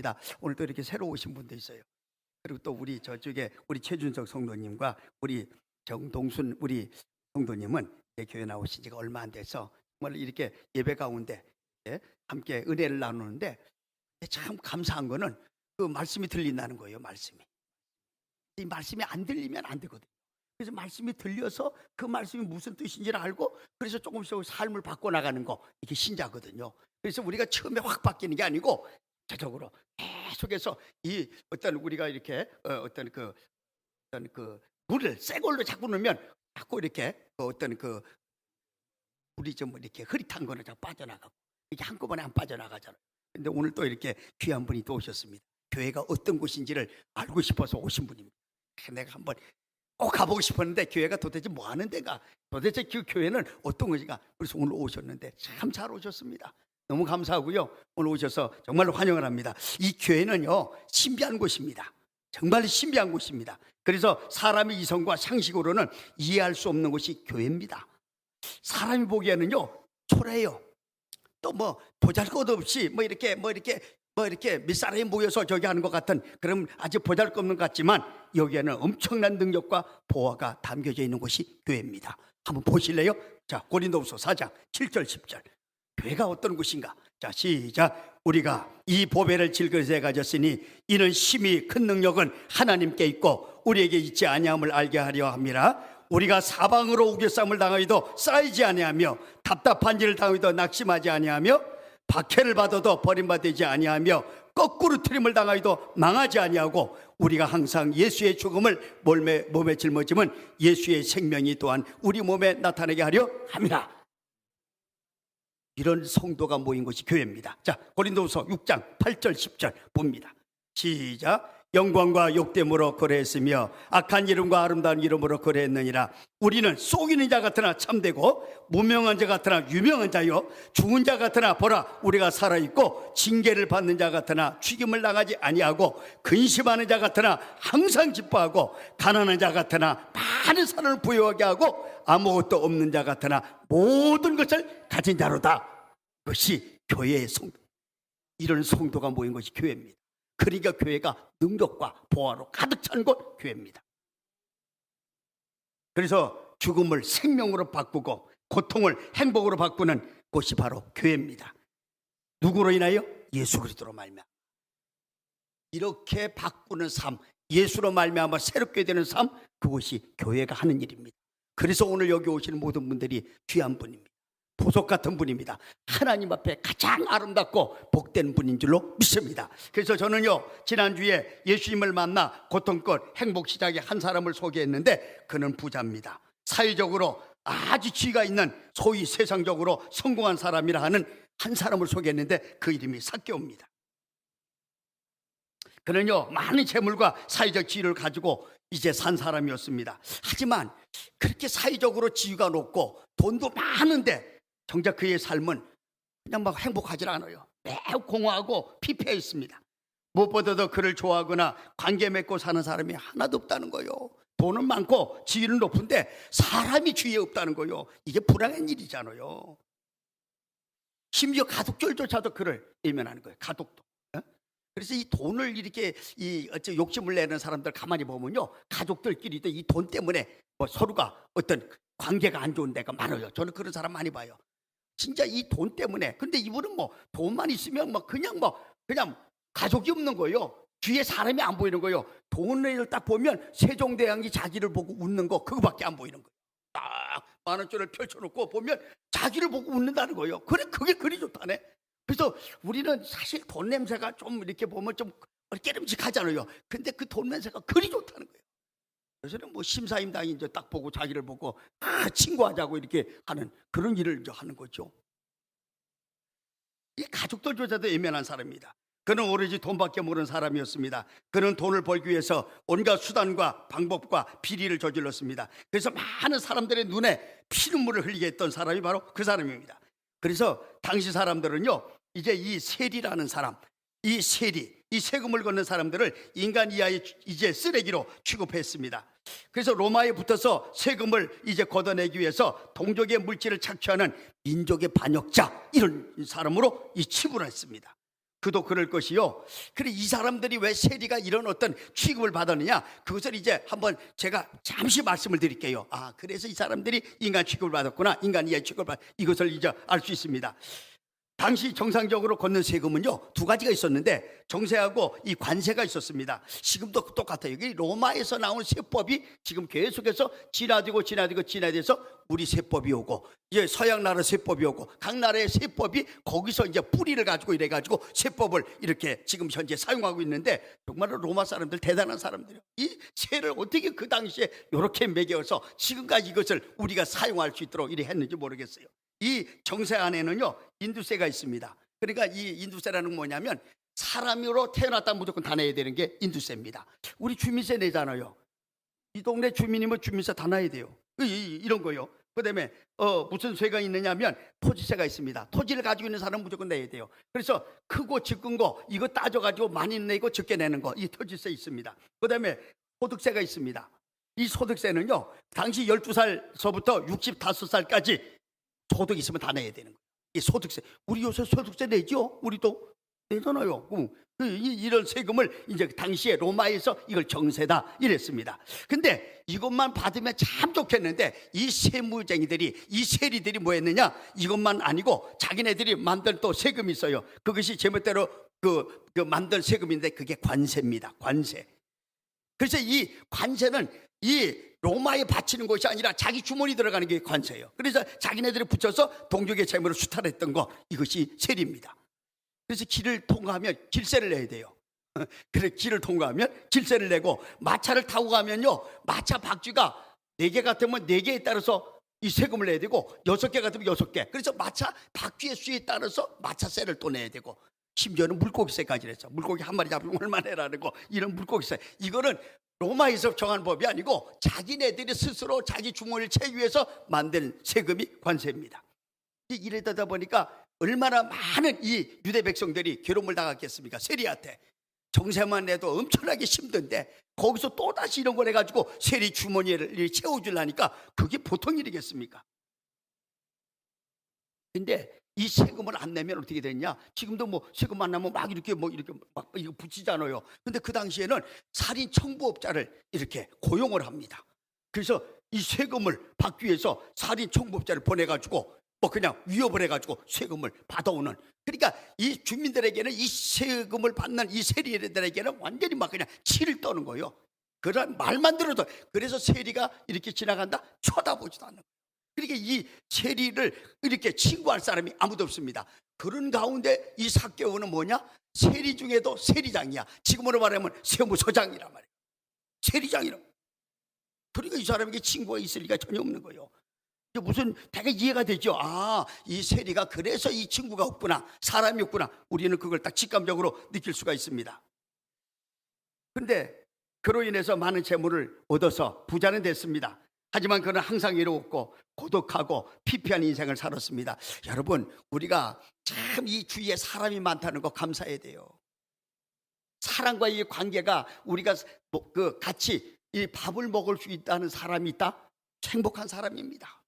반갑습니다. 오늘도 이렇게 새로 오신 분도 있어요. 그리고 또 우리 저쪽에 우리 최준석 성도님과 우리 정동순 우리 성도님은 내 교회 나오신 지가 얼마 안 돼서 정말 이렇게 예배 가운데 함께 은혜를 나누는데 참 감사한 거는 그 말씀이 들린다는 거예요. 이 말씀이 안 들리면 안 되거든요. 그래서 말씀이 들려서 그 말씀이 무슨 뜻인지를 알고 그래서 조금씩 삶을 바꿔나가는 거, 이게 신자거든요. 그래서 우리가 처음에 확 바뀌는 게 아니고 자적으로 계속해서 이 어떤 우리가 이렇게 어떤 그 물을 새 걸로 자꾸 넣으면 자꾸 이렇게 어떤 그 물이 좀 이렇게 흐릿한 거는 자꾸 빠져나가고 이게 한꺼번에 안 빠져나가잖아요. 근데 오늘 또 이렇게 귀한 분이 또 오셨습니다. 교회가 어떤 곳인지를 알고 싶어서 오신 분입니다. 내가 한번 꼭 가보고 싶었는데 교회가 도대체 뭐 하는 데가, 도대체 그 교회는 어떤 것인가, 그래서 오늘 오셨는데 참 잘 오셨습니다. 너무 감사하고요. 오늘 오셔서 정말로 환영을 합니다. 이 교회는요, 신비한 곳입니다. 정말 신비한 곳입니다. 그래서 사람의 이성과 상식으로는 이해할 수 없는 곳이 교회입니다. 사람이 보기에는요 초라해요. 또 뭐 보잘것없이 이렇게 몇 사람이 모여서 저기 하는 것 같은 그런 아주 보잘것없는 것 같지만 여기에는 엄청난 능력과 보화가 담겨져 있는 곳이 교회입니다. 한번 보실래요? 자, 고린도후서 4장 7절 10절. 교회가 어떤 곳인가? 자, 시작. 우리가 이 보배를 질그릇에 가졌으니 이는 심히 큰 능력은 하나님께 있고 우리에게 있지 아니함을 알게 하려 함이라. 우리가 사방으로 우겨쌈을 당하여도 쌓이지 아니하며 답답한 일을 당하여도 낙심하지 아니하며 박해를 받아도 버림받지 아니하며 거꾸로 트림을 당하여도 망하지 아니하고 우리가 항상 예수의 죽음을 몸에 짊어지면 예수의 생명이 또한 우리 몸에 나타나게 하려 함이라. 이런 성도가 모인 것이 교회입니다. 자, 고린도후서 6장 8절 10절 봅니다. 시작. 영광과 욕됨으로 거래했으며 악한 이름과 아름다운 이름으로 거래했느니라. 우리는 속이는 자 같으나 참되고 무명한 자 같으나 유명한 자요 죽은 자 같으나 보라 우리가 살아있고 징계를 받는 자 같으나 죽임을 당하지 아니하고 근심하는 자 같으나 항상 기뻐하고 가난한 자 같으나 많은 사람을 부유하게 하고 아무것도 없는 자 같으나 모든 것을 가진 자로다. 그것이 교회의 성도. 이런 성도가 모인 것이 교회입니다. 그러니까 교회가 능력과 보화로 가득 찬 곳 교회입니다. 그래서 죽음을 생명으로 바꾸고 고통을 행복으로 바꾸는 곳이 바로 교회입니다. 누구로 인하여? 예수 그리스도로 말미암아. 이렇게 바꾸는 삶, 예수로 말미암아 새롭게 되는 삶, 그것이 교회가 하는 일입니다. 그래서 오늘 여기 오시는 모든 분들이 귀한 분입니다. 보석 같은 분입니다. 하나님 앞에 가장 아름답고 복된 분인 줄로 믿습니다. 그래서 저는요, 지난주에 예수님을 만나 고통껏 행복 시작의 한 사람을 소개했는데 그는 부자입니다. 사회적으로 아주 지위가 있는 소위 세상적으로 성공한 사람이라 하는 한 사람을 소개했는데 그 이름이 삭개오입니다. 그는요, 많은 재물과 사회적 지위를 가지고 이제 산 사람이었습니다. 하지만 그렇게 사회적으로 지위가 높고 돈도 많은데 정작 그의 삶은 그냥 막 행복하지 않아요. 매우 공허하고 피폐해 있습니다. 무엇보다도 그를 좋아하거나 관계 맺고 사는 사람이 하나도 없다는 거예요. 돈은 많고 지위는 높은데 사람이 주위에 없다는 거예요. 이게 불행한 일이잖아요. 심지어 가족들조차도 그를 외면하는 거예요. 가족도. 그래서 이 돈을 이렇게 욕심을 내는 사람들 가만히 보면요, 가족들끼리도 이 돈 때문에 서로가 어떤 관계가 안 좋은 데가 많아요. 저는 그런 사람 많이 봐요. 진짜 이 돈 때문에. 근데 이분은 돈만 있으면 그냥 가족이 없는 거예요. 뒤에 사람이 안 보이는 거예요. 돈을 딱 보면 세종대왕이 자기를 보고 웃는 거 그거밖에 안 보이는 거예요. 딱 만원짜리를 펼쳐놓고 보면 자기를 보고 웃는다는 거예요. 그래, 그게 그리 좋다네. 그래서 우리는 사실 돈 냄새가 좀 이렇게 보면 좀 깨름직하잖아요. 근데 그 돈 냄새가 그리 좋다는 거예요. 그래서는 심사임당이 이제 딱 보고 자기를 보고 친구하자고 이렇게 하는 그런 일을 이제 하는 거죠. 이 가족들조차도 예민한 사람입니다. 그는 오로지 돈밖에 모르는 사람이었습니다. 그는 돈을 벌기 위해서 온갖 수단과 방법과 비리를 저질렀습니다. 그래서 많은 사람들의 눈에 피눈물을 흘리게 했던 사람이 바로 그 사람입니다. 그래서 당시 사람들은요, 이제 이 세리라는 사람, 이 세금을 걷는 사람들을 인간 이하의 이제 쓰레기로 취급했습니다. 그래서 로마에 붙어서 세금을 이제 걷어내기 위해서 동족의 물질을 착취하는 민족의 반역자, 이런 사람으로 이 치부를 했습니다. 그도 그럴 것이요. 그래 이 사람들이 왜 세리가 이런 어떤 취급을 받았느냐? 그것을 이제 한번 제가 잠시 말씀을 드릴게요. 아, 그래서 이 사람들이 인간 취급을 받았구나. 인간 이하 취급을 이것을 이제 알 수 있습니다. 당시 정상적으로 걷는 세금은요 2가지가 있었는데 정세하고 이 관세가 있었습니다. 지금도 똑같아요. 여기 로마에서 나온 세법이 지금 계속해서 진화돼서 우리 세법이 오고 이제 서양 나라 세법이 오고 각 나라의 세법이 거기서 이제 뿌리를 가지고 이래가지고 세법을 이렇게 지금 현재 사용하고 있는데 정말로 로마 사람들 대단한 사람들이에요. 이 세를 어떻게 그 당시에 이렇게 매겨서 지금까지 이것을 우리가 사용할 수 있도록 이래 했는지 모르겠어요. 이 정세 안에는요 인두세가 있습니다. 그러니까 이 인두세라는 건 뭐냐면 사람으로 태어났다 무조건 다 내야 되는 게 인두세입니다. 우리 주민세 내잖아요. 이 동네 주민이면 주민세 다 내야 돼요. 이런 거요. 그다음에 무슨 세가 있느냐면 토지세가 있습니다. 토지를 가지고 있는 사람은 무조건 내야 돼요. 그래서 크고 적은 거 이거 따져가지고 많이 내고 적게 내는 거 이 토지세 있습니다. 그다음에 소득세가 있습니다. 이 소득세는요 당시 12살서부터 65살까지 소득 있으면 다 내야 되는 거예요. 이 소득세. 우리 요새 소득세 내죠? 우리도 내잖아요. 이런 세금을 이제 당시에 로마에서 이걸 정세다 이랬습니다. 근데 이것만 받으면 참 좋겠는데 이 세무쟁이들이 이 세리들이 뭐 했느냐? 이것만 아니고 자기네들이 만든 또 세금이 있어요. 그것이 제멋대로 그 만든 세금인데 그게 관세입니다. 관세. 그래서 이 관세는 이 로마에 바치는 것이 아니라 자기 주머니 들어가는 게 관세예요. 그래서 자기네들이 붙여서 동족의 재물을 수탈했던 거 이것이 세리입니다. 그래서 길을 통과하면 길세를 내야 돼요. 그래 길을 통과하면 길세를 내고 마차를 타고 가면요 마차 박쥐가 4개 같으면 4개에 따라서 이 세금을 내야 되고 6개 같으면 6개. 그래서 마차 박쥐의 수에 따라서 마차세를 또 내야 되고 심지어는 물고기세까지 했죠. 물고기 한 마리 잡으면 얼마나 해라는 거 이런 물고기세. 이거는 로마에서 정한 법이 아니고 자기네들이 스스로 자기 주머니를 채우기 위해서 만든 세금이 관세입니다. 이러다 보니까 얼마나 많은 이 유대 백성들이 괴로움을 당했겠습니까? 세리한테 정세만 내도 엄청나게 힘든데 거기서 또다시 이런 걸 해가지고 세리 주머니를 채워주려니까 그게 보통 일이겠습니까? 근데 이 세금을 안 내면 어떻게 되냐? 지금도 뭐 세금 안 내면 막 이렇게 막 이거 붙이잖아요. 근데 그 당시에는 살인 청부업자를 이렇게 고용을 합니다. 그래서 이 세금을 받기 위해서 살인 청부업자를 보내가지고 뭐 그냥 위협을 해가지고 세금을 받아오는. 그러니까 이 주민들에게는 이 세금을 받는 이 세리들에게는 완전히 막 그냥 치를 떠는 거예요. 그런 말만 들어도. 그래서 세리가 이렇게 지나간다 쳐다보지도 않는 거예요. 그러니까 이 세리를 이렇게 친구할 사람이 아무도 없습니다. 그런 가운데 이 삭개오는 뭐냐? 세리 중에도 세리장이야. 지금으로 말하면 세무서장이란 말이에요. 세리장이라. 그러니까 이 사람에게 친구가 있을 리가 전혀 없는 거예요. 무슨 되게 이해가 되죠. 아, 이 세리가 그래서 이 친구가 없구나, 사람이 없구나. 우리는 그걸 딱 직감적으로 느낄 수가 있습니다. 그런데 그로 인해서 많은 재물을 얻어서 부자는 됐습니다. 하지만 그는 항상 외로웠고 고독하고 피폐한 인생을 살았습니다. 여러분, 우리가 참 이 주위에 사람이 많다는 거 감사해야 돼요. 사람과의 관계가 우리가 같이 이 밥을 먹을 수 있다는 사람이 있다? 행복한 사람입니다.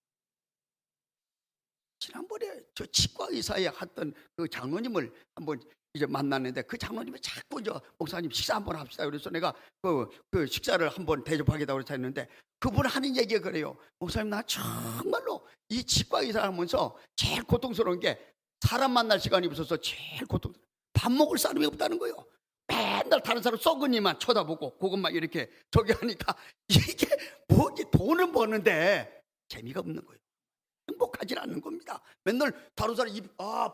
지난번에 저 치과 의사에 했던 그 장로님을 한번 이제 만났는데 그 장로님이 자꾸 목사님 식사 한번 합시다. 그래서 내가 그 식사를 한번 대접하겠다고 했는데 그분 하는 얘기가 그래요. 목사님, 나 정말로 이 치과 의사 하면서 제일 고통스러운 게 사람 만날 시간이 없어서 제일 밥 먹을 사람이 없다는 거예요. 맨날 다른 사람 썩은 이만 쳐다보고 그것만 이렇게 저기 하니까 이게 뭐지? 돈은 버는데 재미가 없는 거예요. 행복하지 않는 겁니다. 맨날 다른 사람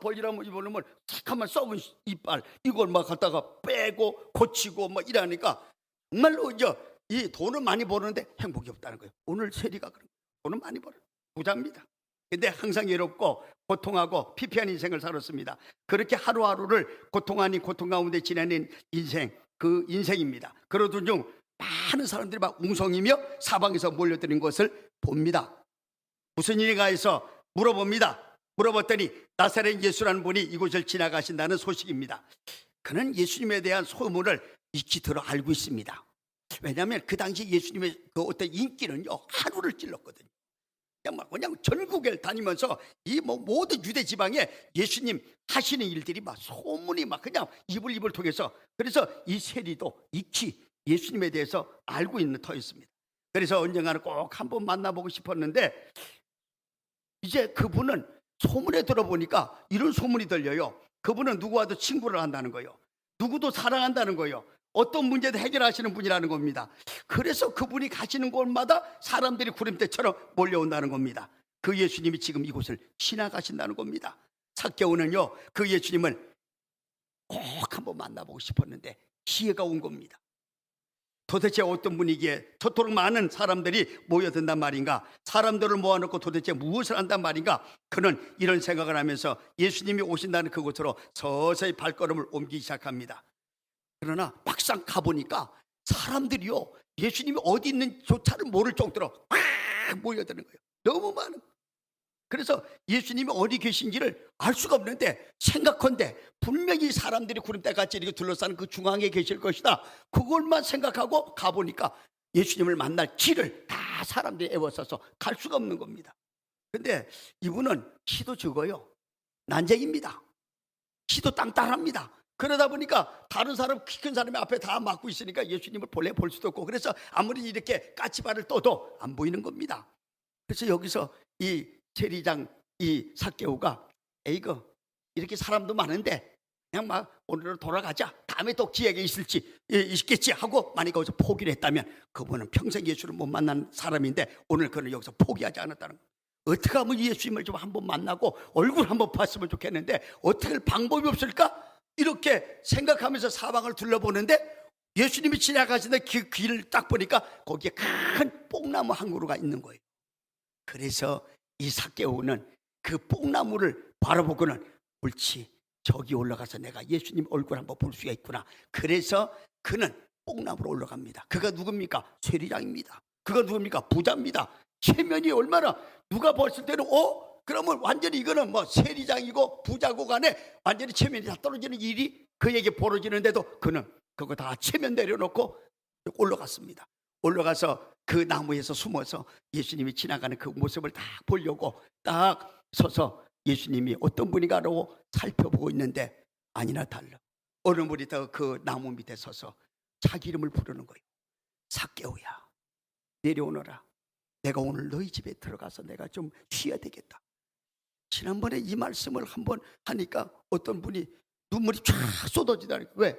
벌이라면 입어놓으면 탁하면 썩은 이빨 이걸 막 갖다가 빼고 고치고 막 이러니까 정말로 이제 이 돈은 많이 버는데 행복이 없다는 거예요. 오늘 세리가 그런 거예요. 돈은 많이 벌어 부자입니다. 근데 항상 외롭고 고통하고 피폐한 인생을 살았습니다. 그렇게 하루하루를 고통 아닌 고통 가운데 지내는 인생, 그 인생입니다. 그러던 중 많은 사람들이 막 웅성이며 사방에서 몰려드는 것을 봅니다. 무슨 일인가 해서 물어봤더니 나사렛 예수라는 분이 이곳을 지나가신다는 소식입니다. 그는 예수님에 대한 소문을 익히 들어 알고 있습니다. 왜냐하면 그 당시 예수님의 그 어떤 인기는요 하루를 찔렀거든요. 그냥 전국을 다니면서 이 모든 유대 지방에 예수님 하시는 일들이 막 소문이 막 그냥 입을 통해서, 그래서 이 세리도 익히 예수님에 대해서 알고 있는 터였습니다. 그래서 언젠가는 꼭 한번 만나보고 싶었는데, 이제 그분은 소문에 들어보니까 이런 소문이 들려요. 그분은 누구와도 친구를 한다는 거예요. 누구도 사랑한다는 거예요. 어떤 문제도 해결하시는 분이라는 겁니다. 그래서 그분이 가시는 곳마다 사람들이 구름대처럼 몰려온다는 겁니다. 그 예수님이 지금 이곳을 지나가신다는 겁니다. 삭개오는요, 그 예수님을 꼭 한번 만나보고 싶었는데 기회가 온 겁니다. 도대체 어떤 분위기에 저토록 많은 사람들이 모여든단 말인가? 사람들을 모아놓고 도대체 무엇을 한단 말인가? 그는 이런 생각을 하면서 예수님이 오신다는 그곳으로 서서히 발걸음을 옮기기 시작합니다. 그러나 막상 가보니까 사람들이요, 예수님이 어디 있는지조차를 모를 정도로 막 모여드는 거예요. 너무 많은. 그래서 예수님이 어디 계신지를 알 수가 없는데, 생각컨대 분명히 사람들이 구름대같이 이렇게 둘러싸는 그 중앙에 계실 것이다. 그걸만 생각하고 가보니까 예수님을 만날 길을 다 사람들이 애워싸서 갈 수가 없는 겁니다. 근데 이분은 키도 적어요. 난쟁입니다. 키도 땅땅합니다. 그러다 보니까 다른 사람, 키 큰 사람이 앞에 다 막고 있으니까 예수님을 본래 볼 수도 없고, 그래서 아무리 이렇게 까치발을 떠도 안 보이는 겁니다. 그래서 여기서 이 세리장 이 삭개오가 이거 이렇게 사람도 많은데 그냥 막 오늘은 돌아가자, 다음에 또 기회가 있겠지 하고 만약 거기서 포기를 했다면 그분은 평생 예수를 못 만난 사람인데 오늘 그는 여기서 포기하지 않았다는 거예요. 어떻게 하면 예수님을 좀 한번 만나고 얼굴 한번 봤으면 좋겠는데 어떻게 할 방법이 없을까? 이렇게 생각하면서 사방을 둘러보는데 예수님이 지나가시는 그 길을 딱 보니까 거기에 큰 뽕나무 한 그루가 있는 거예요. 그래서 이 삭개오는 그 뽕나무를 바라보고는 옳지, 저기 올라가서 내가 예수님 얼굴 한번 볼 수가 있구나. 그래서 그는 뽕나무로 올라갑니다. 그가 누굽니까? 세리장입니다. 그가 누굽니까? 부자입니다. 체면이 얼마나, 누가 봤을 때는 그러면 완전히 이거는 뭐 세리장이고 부자고 간에 완전히 체면이 다 떨어지는 일이 그에게 벌어지는데도 그는 그거 다 체면 내려놓고 올라갔습니다. 올라가서 그 나무에서 숨어서 예수님이 지나가는 그 모습을 딱 보려고 딱 서서 예수님이 어떤 분인가라고 살펴보고 있는데 아니나 달라 어느 분이 더 그 나무 밑에 서서 자기 이름을 부르는 거예요. 삭개오야, 내려오너라. 내가 오늘 너희 집에 들어가서 내가 좀 쉬어야 되겠다. 지난번에 이 말씀을 한번 하니까 어떤 분이 눈물이 쫙 쏟아지다니. 왜?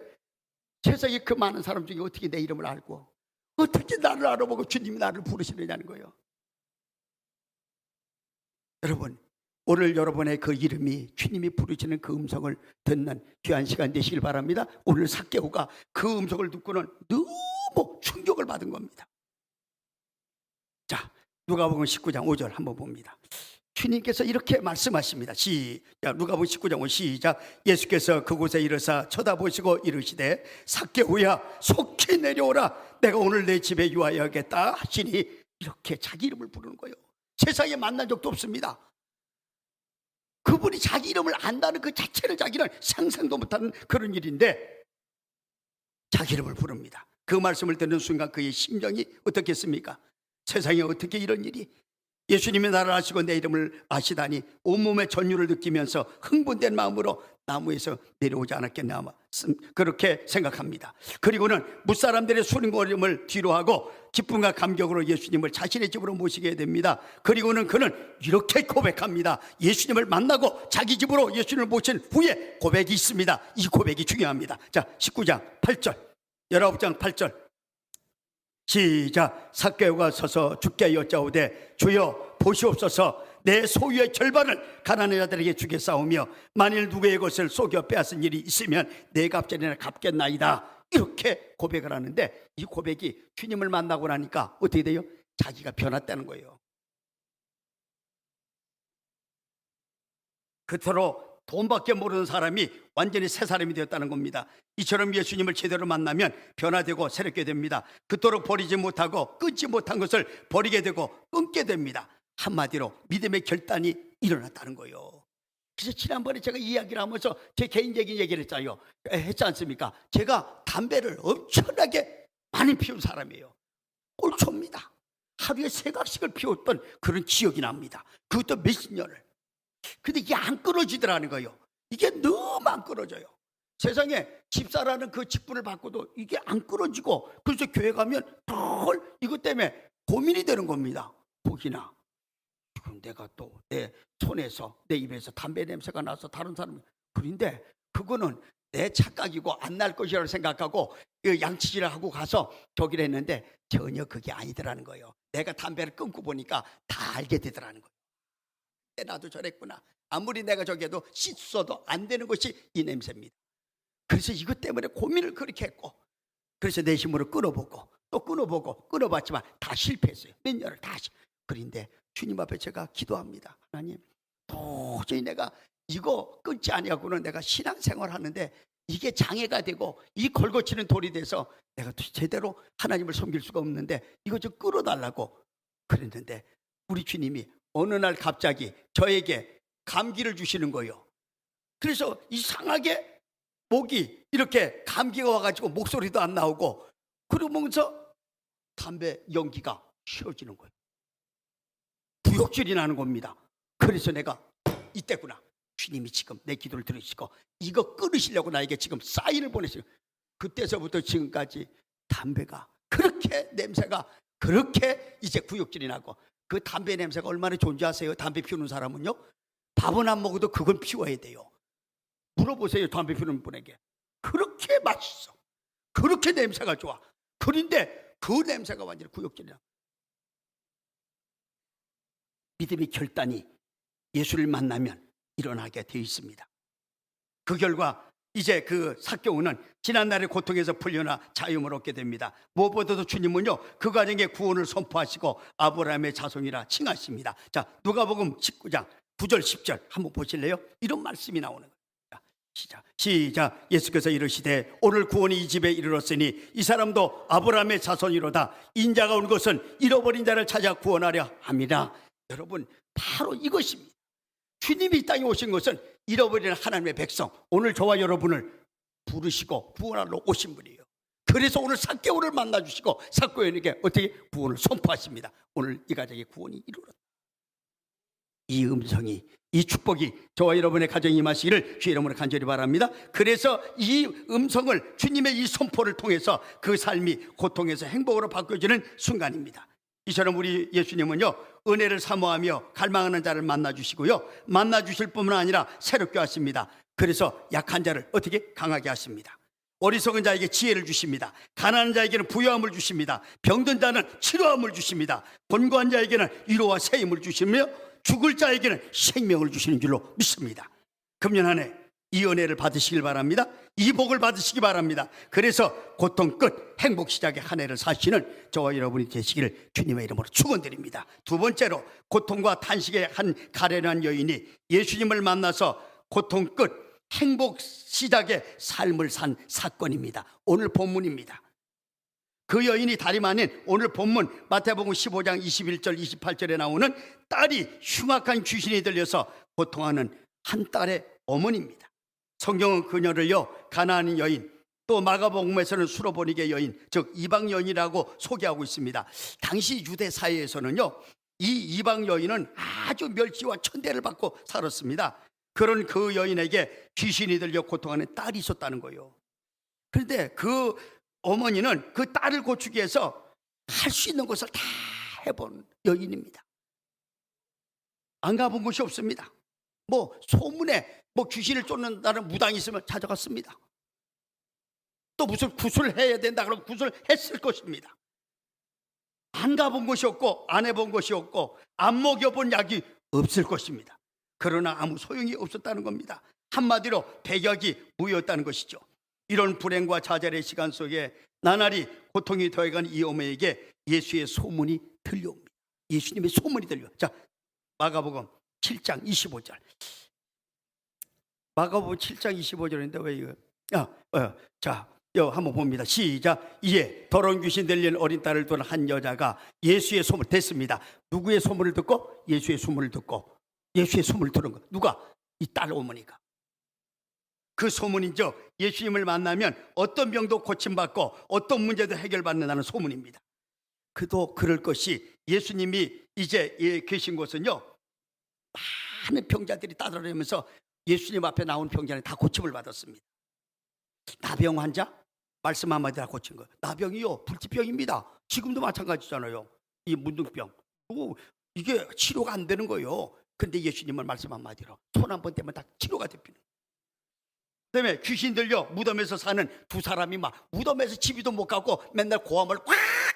세상에 그 많은 사람 중에 어떻게 내 이름을 알고 어떻게 나를 알아보고 주님이 나를 부르시느냐는 거예요. 여러분, 오늘 여러분의 그 이름이 주님이 부르시는 그 음성을 듣는 귀한 시간 되시길 바랍니다. 오늘 삭개오가 그 음성을 듣고는 너무 충격을 받은 겁니다. 자, 누가복음 19장 5절 한번 봅니다. 주님께서 이렇게 말씀하십니다. 시작. 누가복음 19장 5 시작. 예수께서 그곳에 이르사 쳐다보시고 이르시되 삭개오야, 속히 내려오라. 내가 오늘 내 집에 유하여야겠다 하시니, 이렇게 자기 이름을 부르는 거예요. 세상에 만난 적도 없습니다. 그분이 자기 이름을 안다는 그 자체를 자기는 상상도 못하는 그런 일인데 자기 이름을 부릅니다. 그 말씀을 듣는 순간 그의 심정이 어떻겠습니까? 세상에 어떻게 이런 일이, 예수님이 나를 아시고 내 이름을 아시다니 온몸의 전율을 느끼면서 흥분된 마음으로 나무에서 내려오지 않았겠나, 그렇게 생각합니다. 그리고는 무사람들의 수군거림을 뒤로하고 기쁨과 감격으로 예수님을 자신의 집으로 모시게 됩니다. 그리고는 그는 이렇게 고백합니다. 예수님을 만나고 자기 집으로 예수님을 모신 후에 고백이 있습니다. 이 고백이 중요합니다. 자, 19장 8절 19장 8절 시작. 삭개오가 서서 주께 여짜오되 주여 보시옵소서, 내 소유의 절반을 가난한 자들에게 주겠사오며 만일 누구의 것을 속여 빼앗은 일이 있으면 내 값전이나 갚겠나이다. 이렇게 고백을 하는데 이 고백이 주님을 만나고 나니까 어떻게 돼요? 자기가 변했다는 거예요. 그토록 돈밖에 모르는 사람이 완전히 새 사람이 되었다는 겁니다. 이처럼 예수님을 제대로 만나면 변화되고 새롭게 됩니다. 그토록 버리지 못하고 끊지 못한 것을 버리게 되고 끊게 됩니다. 한마디로 믿음의 결단이 일어났다는 거예요. 그래서 지난번에 제가 이야기를 하면서 제 개인적인 얘기를 했지 않습니까? 제가 담배를 엄청나게 많이 피운 사람이에요. 꼴초입니다. 하루에 세각씩을 피웠던 그런 기억이 납니다. 그것도 몇십 년을. 근데 이게 안 끊어지더라는 거예요. 이게 너무 안 끊어져요. 세상에 집사라는 그 직분을 받고도 이게 안 끊어지고, 그래서 교회 가면 덜 이것 때문에 고민이 되는 겁니다. 혹이나 지금 내가 또 내 손에서, 내 입에서 담배 냄새가 나서 다른 사람이, 그런데 그거는 내 착각이고 안 날 것이라고 생각하고 양치질을 하고 가서 저기를 했는데 전혀 그게 아니더라는 거예요. 내가 담배를 끊고 보니까 다 알게 되더라는 거예요. 나도 저랬구나. 아무리 내가 저기해도 씻어도 안 되는 것이 이 냄새입니다. 그래서 이것 때문에 고민을 그렇게 했고, 그래서 내 힘으로 끊어보고 또 끊어보고 끊어봤지만 다 실패했어요. 몇 년을 다시. 그런데 주님 앞에 제가 기도합니다. 하나님, 도저히 내가 이거 끊지 아니하고는 내가 신앙생활 하는데 이게 장애가 되고 이 걸거치는 돌이 돼서 내가 제대로 하나님을 섬길 수가 없는데 이거 좀 끌어달라고 그랬는데, 우리 주님이 어느 날 갑자기 저에게 감기를 주시는 거예요. 그래서 이상하게 목이 이렇게 감기가 와가지고 목소리도 안 나오고, 그러면서 담배 연기가 쉬어지는 거예요. 부욕질이 나는 겁니다. 그래서 내가 이때구나, 주님이 지금 내 기도를 들으시고 이거 끊으시려고 나에게 지금 사인을 보내시고, 그때서부터 지금까지 담배가 그렇게 냄새가 그렇게 이제 구역질이 나고, 그 담배 냄새가 얼마나 좋은지 아세요? 담배 피우는 사람은요, 밥은 안 먹어도 그건 피워야 돼요. 물어보세요, 담배 피우는 분에게. 그렇게 맛있어, 그렇게 냄새가 좋아. 그런데 그 냄새가 완전히 구역질이야. 믿음의 결단이 예수를 만나면 일어나게 되어 있습니다. 그 결과 이제 그 삭개오는 지난날의 고통에서 풀려나 자유를 얻게 됩니다. 무엇보다도 주님은요, 그 가정에 구원을 선포하시고 아브라함의 자손이라 칭하십니다. 자, 누가복음 19장 9절 10절 한번 보실래요? 이런 말씀이 나오는 거예요. 시작. 예수께서 이르시되 오늘 구원이 이 집에 이르렀으니 이 사람도 아브라함의 자손이로다. 인자가 온 것은 잃어버린 자를 찾아 구원하려 함이라. 여러분, 바로 이것입니다. 주님이 이 땅에 오신 것은 잃어버린 하나님의 백성, 오늘 저와 여러분을 부르시고 구원하러 오신 분이에요. 그래서 오늘 삭개오를 만나주시고 삭개오에게 어떻게 구원을 선포하십니다. 오늘 이 가정의 구원이 이루어졌다. 이 음성이, 이 축복이 저와 여러분의 가정에 임하시기를 주의 이름으로 간절히 바랍니다. 그래서 이 음성을, 주님의 이 선포를 통해서 그 삶이 고통에서 행복으로 바뀌어지는 순간입니다. 이처럼 우리 예수님은요, 은혜를 사모하며 갈망하는 자를 만나주시고요, 만나주실 뿐만 아니라 새롭게 하십니다. 그래서 약한 자를 어떻게 강하게 하십니다. 어리석은 자에게 지혜를 주십니다. 가난한 자에게는 부유함을 주십니다. 병든 자는 치료함을 주십니다. 곤고한 자에게는 위로와 새 힘을 주시며 죽을 자에게는 생명을 주시는 줄로 믿습니다. 금년 한 해 이 은혜를 받으시길 바랍니다. 이 복을 받으시기 바랍니다. 그래서 고통 끝, 행복 시작의 한 해를 사시는 저와 여러분이 되시기를 주님의 이름으로 축원드립니다. 두 번째로, 고통과 탄식의 한 가련한 여인이 예수님을 만나서 고통 끝, 행복 시작의 삶을 산 사건입니다. 오늘 본문입니다. 그 여인이 다름 아닌 오늘 본문 마태복음 15장 21절 28절에 나오는 딸이 흉악한 귀신이 들려서 고통하는 한 딸의 어머니입니다. 성경은 그녀를요, 가나안 여인, 또 마가복음에서는 수로보니게 여인, 즉 이방 여인이라고 소개하고 있습니다. 당시 유대 사회에서는요, 이 이방 여인은 아주 멸시와 천대를 받고 살았습니다. 그런 그 여인에게 귀신이 들려 고통하는 딸이 있었다는 거예요. 그런데 그 어머니는 그 딸을 고치기 위해서 할 수 있는 것을 다 해본 여인입니다. 안 가본 곳이 없습니다. 소문에 귀신을 쫓는다는 무당이 있으면 찾아갔습니다. 또 무슨 구슬 해야 된다 그러면 구슬 했을 것입니다. 안 가본 곳이 없고 안 해본 것이 없고 안 먹여본 약이 없을 것입니다. 그러나 아무 소용이 없었다는 겁니다. 한마디로 백약이 무효였다는 것이죠. 이런 불행과 좌절의 시간 속에 나날이 고통이 더해간 이 어머니에게 예수의 소문이 들려옵니다. 예수님의 소문이 들려. 자, 마가복음 7장 25절. 마가복음 7장 25절인데 왜 이거? 자, 한번 봅니다. 시작. 이에 더러운 귀신 들린 어린 딸을 둔 한 여자가 예수의 소문을 듣습니다. 누구의 소문을 듣고? 예수의 소문을 듣고. 예수의 소문을 들은 거. 누가? 이 딸 어머니가. 그 소문이죠. 예수님을 만나면 어떤 병도 고침받고 어떤 문제도 해결받는다는 소문입니다. 그도 그럴 것이 예수님이 이제 계신 곳은요, 많은 병자들이 따라다니면서 예수님 앞에 나온 병자는 다 고침을 받았습니다. 나병 환자 말씀 한마디 다 고친 거예요. 나병이요 불치병입니다. 지금도 마찬가지잖아요. 이 문둥병 이게 치료가 안 되는 거예요. 근데 예수님은 말씀 한마디로 손 한 번 대면 다 치료가 됩니다. 그다음에 귀신 들려 무덤에서 사는 두 사람이 막 무덤에서 집이도 못 가고 맨날 고함을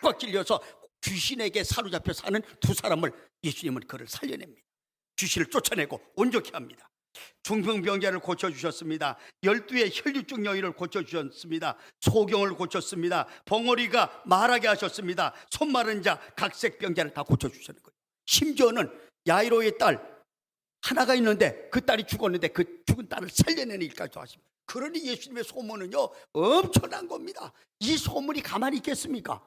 꽉꽉 찔려서 귀신에게 사로잡혀 사는 두 사람을 예수님은 그를 살려냅니다. 귀신을 쫓아내고 온전케 합니다. 중풍병자를 고쳐주셨습니다. 12의 혈류증 여인을 고쳐주셨습니다. 소경을 고쳤습니다. 벙어리가 말하게 하셨습니다. 손 마른 자 각색병자를 다 고쳐주셨는 거예요. 심지어는 야이로의 딸 하나가 있는데 그 딸이 죽었는데 그 죽은 딸을 살려내는 일까지도 하십니다. 그러니 예수님의 소문은요 엄청난 겁니다. 이 소문이 가만히 있겠습니까?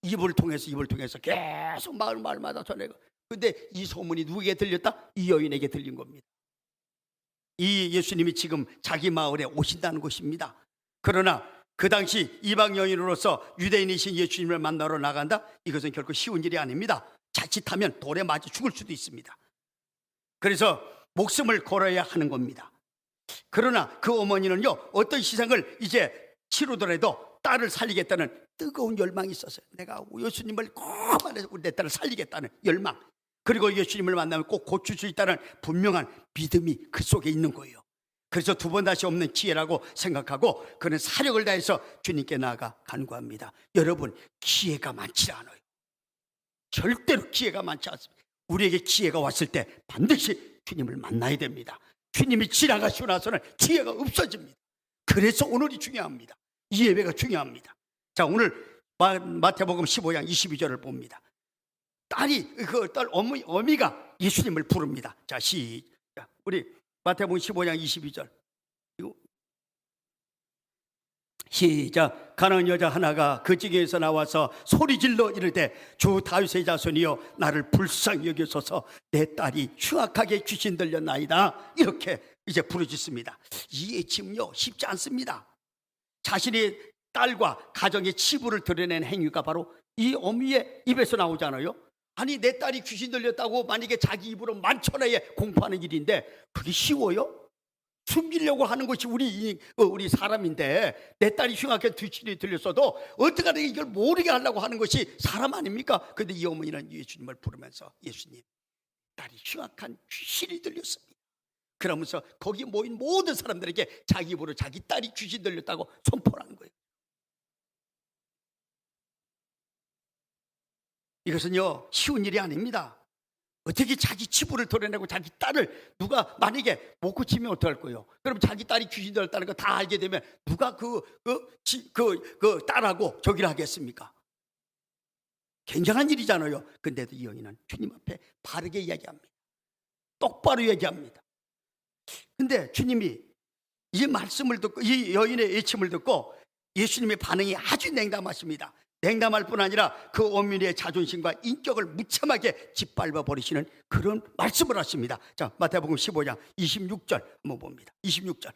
입을 통해서 계속 마을마다 전해가. 근데 이 소문이 누구에게 들렸다? 이 여인에게 들린 겁니다. 이 예수님이 지금 자기 마을에 오신다는 것입니다. 그러나 그 당시 이방 여인으로서 유대인이신 예수님을 만나러 나간다? 이것은 결코 쉬운 일이 아닙니다. 자칫하면 돌에 맞아 죽을 수도 있습니다. 그래서 목숨을 걸어야 하는 겁니다. 그러나 그 어머니는요 어떤 시상을 이제 치르더라도 딸을 살리겠다는 뜨거운 열망이 있었어요. 내가 예수님을 꼭 만나서 내 딸을 살리겠다는 열망, 그리고 예수님을 만나면 꼭 고칠 수 있다는 분명한 믿음이 그 속에 있는 거예요. 그래서 두 번 다시 없는 기회라고 생각하고 그는 사력을 다해서 주님께 나아가 간구합니다. 여러분, 기회가 많지 않아요. 절대로 기회가 많지 않습니다. 우리에게 기회가 왔을 때 반드시 주님을 만나야 됩니다. 주님이 지나가시고 나서는 기회가 없어집니다. 그래서 오늘이 중요합니다. 이 예배가 중요합니다. 자, 오늘 마태복음 15장 22절을 봅니다. 그 딸 어미가 예수님을 부릅니다. 자, 시작. 우리 마태복음 15장 22절. 시작. 가난한 여자 하나가 그 지경에서 나와서 소리질러 이르되 주 다윗의 자손이여 나를 불쌍히 여기소서, 내 딸이 흉악하게 귀신 들렸나이다. 이렇게 이제 부르짖습니다. 이 애침요 쉽지 않습니다. 자신의 딸과 가정의 치부를 드러낸 행위가 바로 이 어미의 입에서 나오잖아요. 아니, 내 딸이 귀신 들렸다고 만약에 자기 입으로 만천하에 공포하는 일인데 그게 쉬워요? 숨기려고 하는 것이 우리 사람인데 내 딸이 흉악하게 귀신이 들렸어도 어떻게 이걸 모르게 하려고 하는 것이 사람 아닙니까? 그런데 이 어머니는 예수님을 부르면서 예수님, 딸이 흉악한 귀신이 들렸습니다. 그러면서 거기 모인 모든 사람들에게 자기 입으로 자기 딸이 귀신 들렸다고 선포를 한 거예요. 이것은요 쉬운 일이 아닙니다. 어떻게 자기 치부를 드러내고 자기 딸을 누가 만약에 못 고치면 어떡할 거예요? 그럼 자기 딸이 귀신 들었다는 거 다 알게 되면 누가 그 딸하고 저기를 하겠습니까? 굉장한 일이잖아요. 근데도 이 여인은 주님 앞에 바르게 이야기합니다. 똑바로 얘기합니다. 근데 주님이 이 말씀을 듣고 이 여인의 외침을 듣고 예수님의 반응이 아주 냉담하십니다. 냉담할 뿐 아니라 그 어머니의 자존심과 인격을 무참하게 짓밟아 버리시는 그런 말씀을 하십니다. 자, 마태복음 15장 26절 한번 봅니다. 26절.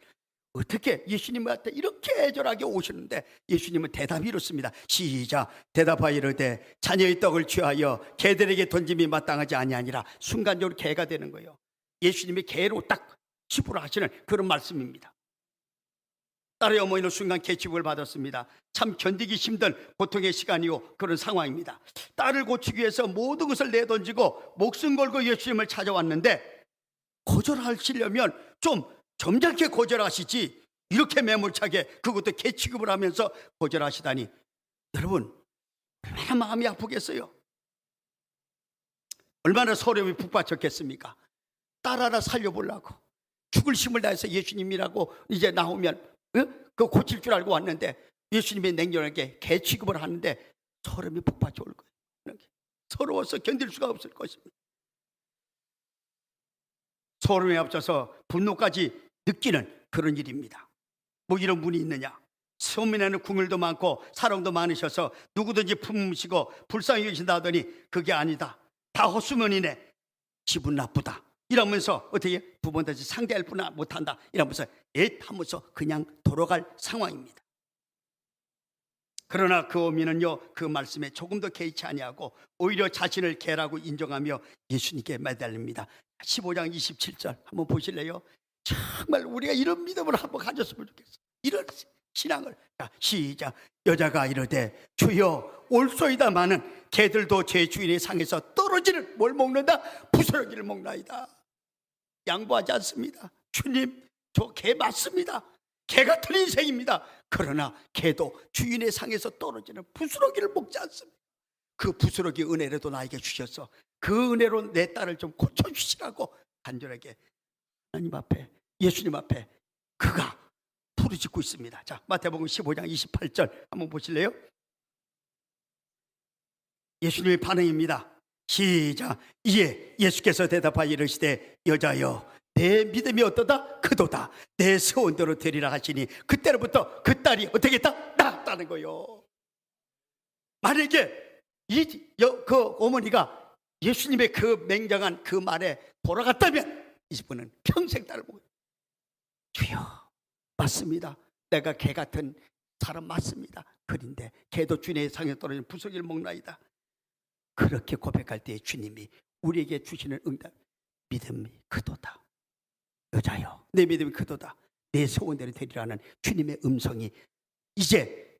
어떻게 예수님한테 이렇게 애절하게 오시는데 예수님은 대답이 이렇습니다. 시작. 대답하여 이르되 자녀의 떡을 취하여 개들에게 던짐이 마땅하지 아니하니라. 순간적으로 개가 되는 거예요. 예수님이 개로 딱 치부를 하시는 그런 말씀입니다. 딸의 어머니는 순간 개취급을 받았습니다. 참 견디기 힘든 고통의 시간이요 그런 상황입니다. 딸을 고치기 위해서 모든 것을 내던지고 목숨 걸고 예수님을 찾아왔는데 거절하시려면 좀 점잖게 거절하시지 이렇게 매몰차게 그것도 개취급을 하면서 거절하시다니, 여러분 얼마나 마음이 아프겠어요? 얼마나 서름이 북받쳤겠습니까? 딸 하나 살려보려고 죽을 힘을 다해서 예수님이라고 이제 나오면 그 고칠 줄 알고 왔는데 예수님의 냉정하게 개 취급을 하는데 서름이 북받쳐 올 거예요. 서러워서 견딜 수가 없을 것입니다. 서름에 앞서서 분노까지 느끼는 그런 일입니다. 뭐 이런 분이 있느냐? 소민에는 궁율도 많고 사랑도 많으셔서 누구든지 품으시고 불쌍히 여기신다 하더니 그게 아니다. 다 헛수면이네. 기분 나쁘다. 이러면서 어떻게 두 번 다시 상대할 뿐 못한다 이러면서 애타면서 그냥 돌아갈 상황입니다. 그러나 그 어미는요, 그 말씀에 조금 더 개의치 아니하고 오히려 자신을 개라고 인정하며 예수님께 매달립니다. 15장 27절 한번 보실래요? 정말 우리가 이런 믿음을 한번 가졌으면 좋겠어요. 이런 신앙을. 자, 시작. 여자가 이르되 주여 올소이다마는 개들도 제 주인의 상에서 떨어지는 뭘 먹는다? 부스러기를 먹나이다. 양보하지 않습니다. 주님, 저 개 맞습니다. 개 같은 인생입니다. 그러나 개도 주인의 상에서 떨어지는 부스러기를 먹지 않습니다. 그 부스러기 은혜라도 나에게 주셔서 그 은혜로 내 딸을 좀 고쳐주시라고 간절하게 하나님 앞에, 예수님 앞에 그가 부르짖고 있습니다. 자, 마태복음 15장 28절 한번 보실래요? 예수님의 반응입니다. 시작. 이에 예수께서 대답하여 이르시되 여자여 내 믿음이 어떠다? 크도다. 내 소원대로 되리라 하시니 그때로부터 그 딸이 어떻게 했다? 나았다는 거요. 만약에 그 어머니가 예수님의 그 맹장한 그 말에 돌아갔다면 이분은 평생 딸을 보고 주여 맞습니다. 내가 개 같은 사람 맞습니다. 그런데 개도 주님의 상에 떨어진 부스러기를 먹나이다. 그렇게 고백할 때 주님이 우리에게 주시는 응답, 믿음이 크도다. 여자여 내 믿음이 크도다. 내 소원대로 되리라는 주님의 음성이 이제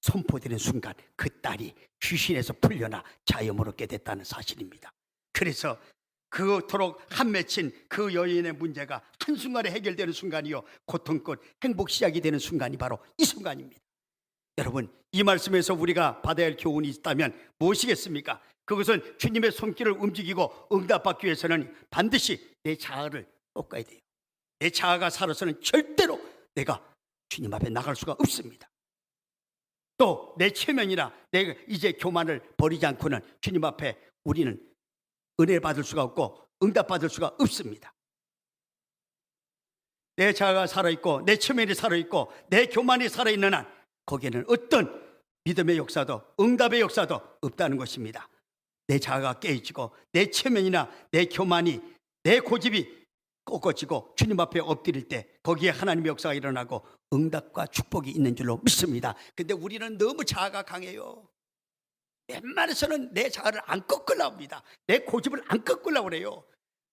선포되는 순간 그 딸이 귀신에서 풀려나 자유를 얻게 됐다는 사실입니다. 그래서 그토록 한 맺힌 그 여인의 문제가 한순간에 해결되는 순간이요, 고통끝 행복 시작이 되는 순간이 바로 이 순간입니다. 여러분, 이 말씀에서 우리가 받아야 할 교훈이 있다면 무엇이겠습니까? 그것은 주님의 손길을 움직이고 응답받기 위해서는 반드시 내 자아를 꺾어야 돼요. 내 자아가 살아서는 절대로 내가 주님 앞에 나갈 수가 없습니다. 또 내 체면이나 내가 이제 교만을 버리지 않고는 주님 앞에 우리는 은혜를 받을 수가 없고 응답받을 수가 없습니다. 내 자아가 살아있고 내 체면이 살아있고 내 교만이 살아있는 한 거기에는 어떤 믿음의 역사도 응답의 역사도 없다는 것입니다. 내 자아가 깨어지고 내 체면이나 내 교만이 내 고집이 꺾어지고 주님 앞에 엎드릴 때 거기에 하나님의 역사가 일어나고 응답과 축복이 있는 줄로 믿습니다. 근데 우리는 너무 자아가 강해요. 웬만해서는 내 자아를 안 꺾으려고 합니다. 내 고집을 안 꺾으려고 그래요.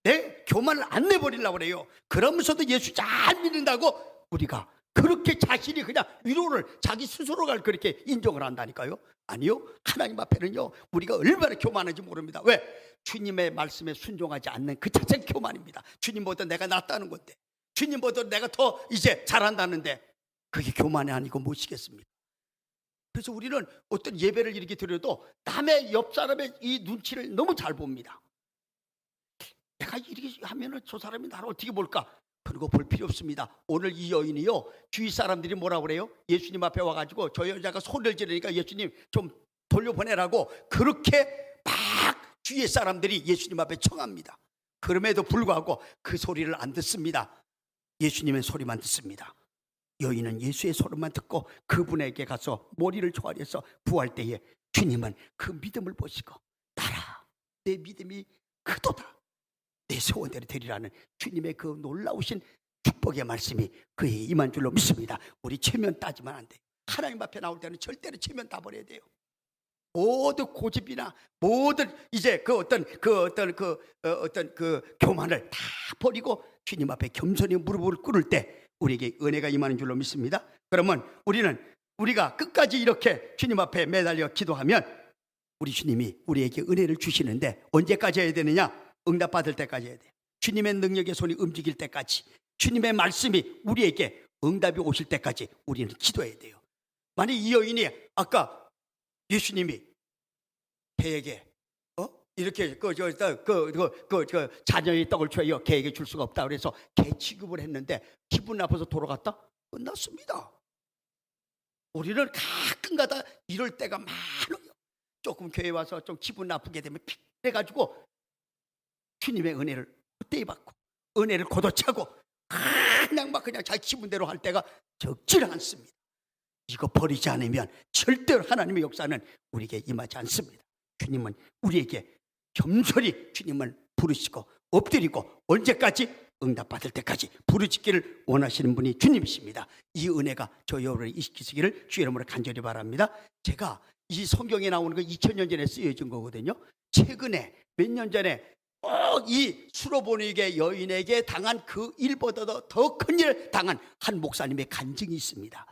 내 교만을 안 내버리려고 그래요. 그러면서도 예수 잘 믿는다고 우리가 그렇게 자신이 그냥 위로를 자기 스스로가 그렇게 인정을 한다니까요. 아니요, 하나님 앞에는요 우리가 얼마나 교만한지 모릅니다. 왜? 주님의 말씀에 순종하지 않는 그 자체가 교만입니다. 주님보다 내가 낫다는 건데, 주님보다 내가 더 이제 잘한다는데 그게 교만이 아니고 무엇이겠습니까? 그래서 우리는 어떤 예배를 이렇게 드려도 남의 옆 사람의 이 눈치를 너무 잘 봅니다. 내가 이렇게 하면은 저 사람이 나를 어떻게 볼까? 그런 거 볼 필요 없습니다. 오늘 이 여인이요, 주위 사람들이 뭐라고 그래요? 예수님 앞에 와가지고 저 여자가 소리를 지르니까 예수님 좀 돌려보내라고 그렇게 막 주위의 사람들이 예수님 앞에 청합니다. 그럼에도 불구하고 그 소리를 안 듣습니다. 예수님의 소리만 듣습니다. 여인은 예수의 소리만 듣고 그분에게 가서 머리를 조아려서 구할 때에 주님은 그 믿음을 보시고 나라 내 믿음이 크도다. 내 소원대로 되리라는 주님의 그 놀라우신 축복의 말씀이 그에 임한 줄로 믿습니다. 우리 체면 따지면 안 돼요. 하나님 앞에 나올 때는 절대로 체면 따버려야 돼요. 모든 고집이나 모든 이제 그 어떤 교만을 다 버리고 주님 앞에 겸손히 무릎을 꿇을 때 우리에게 은혜가 임하는 줄로 믿습니다. 그러면 우리가 끝까지 이렇게 주님 앞에 매달려 기도하면 우리 주님이 우리에게 은혜를 주시는데 언제까지 해야 되느냐? 응답받을 때까지 해야 돼요. 주님의 능력의 손이 움직일 때까지, 주님의 말씀이 우리에게 응답이 오실 때까지 우리는 기도해야 돼요. 만약 이 여인이 아까 예수님이 개에게 이렇게 자녀의 떡을 줘요, 개에게 줄 수가 없다 그래서 개 취급을 했는데 기분 나빠서 돌아갔다? 끝났습니다. 우리는 가끔가다 이럴 때가 많아요. 조금 교회 와서 좀 기분 나쁘게 되면 그래가지고 주님의 은혜를 헛되이 받고 은혜를 걷어차고 그냥 자기 기분대로 할 때가 적지 않습니다. 이거 버리지 않으면 절대로 하나님의 역사는 우리에게 임하지 않습니다. 주님은 우리에게 겸손히 주님을 부르시고 엎드리고 언제까지? 응답받을 때까지 부르짖기를 원하시는 분이 주님이십니다. 이 은혜가 저 여러분이 있으시기를 주의 이름으로 간절히 바랍니다. 제가 이 성경에 나오는 거 2000년 전에 쓰여진 거거든요. 최근에 몇 년 전에 이 수로보니게 여인에게 당한 그 일보다도 더 큰 일 당한 한 목사님의 간증이 있습니다.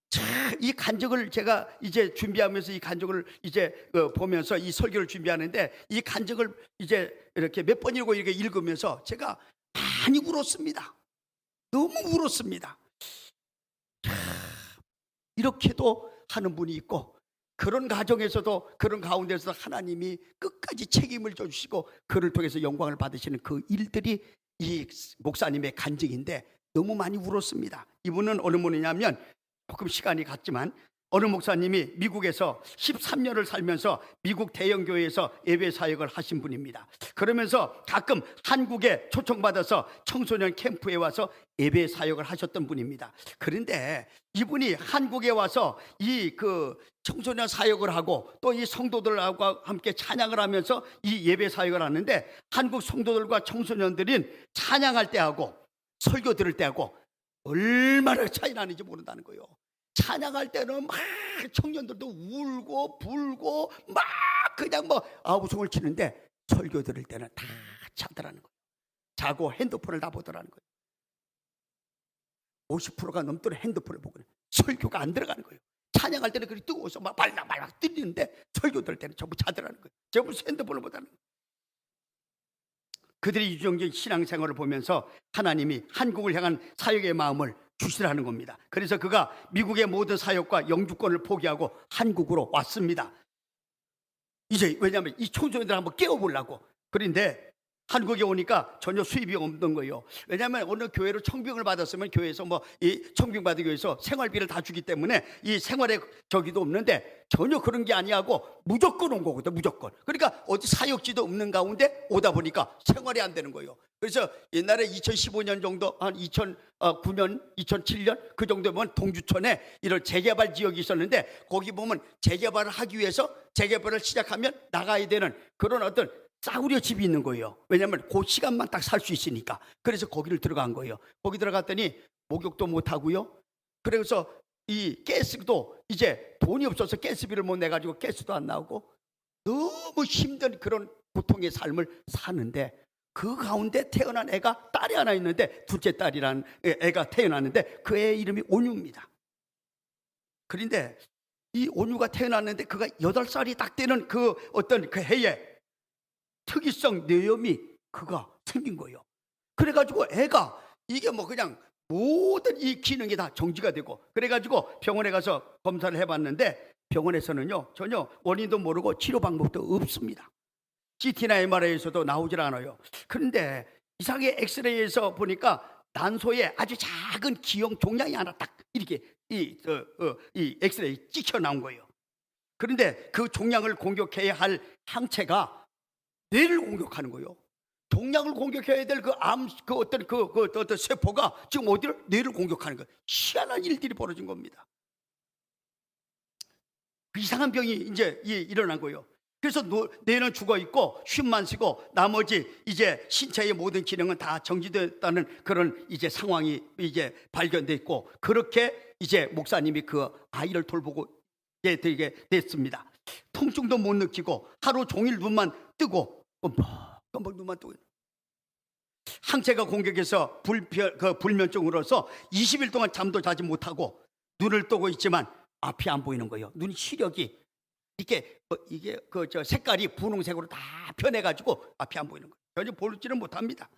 자, 이 간증을 제가 이제 준비하면서 이 간증을 이제 보면서 이 설교를 준비하는데 이 간증을 이제 이렇게 몇 번이고 이렇게 읽으면서 제가 많이 울었습니다. 너무 울었습니다. 자, 이렇게도 하는 분이 있고 그런 가정에서도 그런 가운데서 하나님이 끝까지 책임을 져주시고 그를 통해서 영광을 받으시는 그 일들이 이 목사님의 간증인데 너무 많이 울었습니다. 이분은 어느 분이냐면 조금 시간이 갔지만 어느 목사님이 미국에서 13년을 살면서 미국 대형교회에서 예배 사역을 하신 분입니다. 그러면서 가끔 한국에 초청받아서 청소년 캠프에 와서 예배 사역을 하셨던 분입니다. 그런데 이분이 한국에 와서 이 청소년 사역을 하고 또 이 성도들하고 함께 찬양을 하면서 이 예배 사역을 하는데 한국 성도들과 청소년들은 찬양할 때하고 설교 들을 때하고 얼마나 차이 나는지 모른다는 거예요. 찬양할 때는 막 청년들도 울고 불고 막 그냥 뭐 아우성을 치는데 설교 들을 때는 다 자더라는 거예요. 자고 핸드폰을 다 보더라는 거예요. 50%가 넘도록 핸드폰을 보고 설교가 안 들어가는 거예요. 찬양할 때는 그렇게 뜨거워서 막 발락발락 뛰는데 설교 들을 때는 전부 자더라는 거예요. 전부 핸드폰을 보다는 거예요. 그들이 유정적인 신앙생활을 보면서 하나님이 한국을 향한 사역의 마음을 주시라는 겁니다. 그래서 그가 미국의 모든 사역과 영주권을 포기하고 한국으로 왔습니다. 이제 왜냐하면 이 청소년들 한번 깨워보려고. 그런데 한국에 오니까 전혀 수입이 없는 거예요. 왜냐하면 어느 교회로 청빙을 받았으면 교회에서 이 청빙 받은 교회에서 생활비를 다 주기 때문에 이 생활에 저기도 없는데 전혀 그런 게 아니하고 무조건 온 거거든. 무조건. 그러니까 어디 사역지도 없는 가운데 오다 보니까 생활이 안 되는 거예요. 그래서 옛날에 2015년 정도 한 2009년 2007년 그 정도면 동주천에 이런 재개발 지역이 있었는데 거기 보면 재개발을 하기 위해서 재개발을 시작하면 나가야 되는 그런 어떤 싸구려 집이 있는 거예요. 왜냐하면 그 시간만 딱 살 수 있으니까. 그래서 거기를 들어간 거예요. 거기 들어갔더니 목욕도 못 하고요. 그래서 이 가스도 이제 돈이 없어서 가스비를 못 내가지고 가스도 안 나오고 너무 힘든 그런 고통의 삶을 사는데 그 가운데 태어난 애가 딸이 하나 있는데 둘째 딸이라는 애가 태어났는데 그 애 이름이 온유입니다. 그런데 이 온유가 태어났는데 그가 8살이 딱 되는 그 어떤 그 해에 특이성 뇌염이 그가 생긴 거예요. 그래가지고 애가 이게 그냥 모든 이 기능이 다 정지가 되고 그래가지고 병원에 가서 검사를 해봤는데 병원에서는요 전혀 원인도 모르고 치료 방법도 없습니다. CT나 MRI에서도 나오질 않아요. 그런데 이상하게 엑스레이에서 보니까 난소에 아주 작은 기형 종양이 하나 딱 이렇게 이 엑스레이 찍혀 나온 거예요. 그런데 그 종양을 공격해야 할 항체가 뇌를 공격하는 거예요. 종양을 공격해야 될 어떤 세포가 지금 어디를 뇌를 공격하는 거예요. 희한한 일들이 벌어진 겁니다. 그 이상한 병이 이제 일어난 거예요. 그래서 뇌는 죽어 있고 쉼만 쉬고 나머지 이제 신체의 모든 기능은 다 정지됐다는 그런 이제 상황이 이제 발견돼 있고 그렇게 이제 목사님이 그 아이를 돌보고 되게 됐습니다. 통증도 못 느끼고 하루 종일 눈만 뜨고 끔뻑 눈만 뜨고 항체가 공격해서 불면증으로서 20일 동안 잠도 자지 못하고 눈을 뜨고 있지만 앞이 안 보이는 거예요. 눈 시력이 이게 색깔이 분홍색으로 다 변해가지고 앞이 안 보이는 거예요. 전혀 보지는 못합니다.